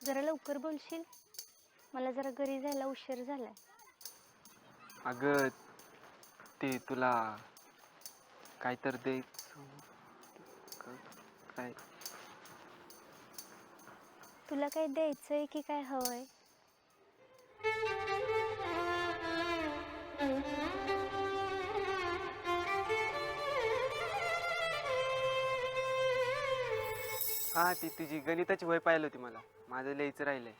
जरा लवकर बोलशील, मला जरा घरी जायला उशीर झालाय. अगं ते तुला काय तर द्यायचं काय. तुला काय द्यायचंय की काय हवंय? हा ती तुझी गणिताची वही पाहिली होती, मला माझं लिहायचं राहिलंय.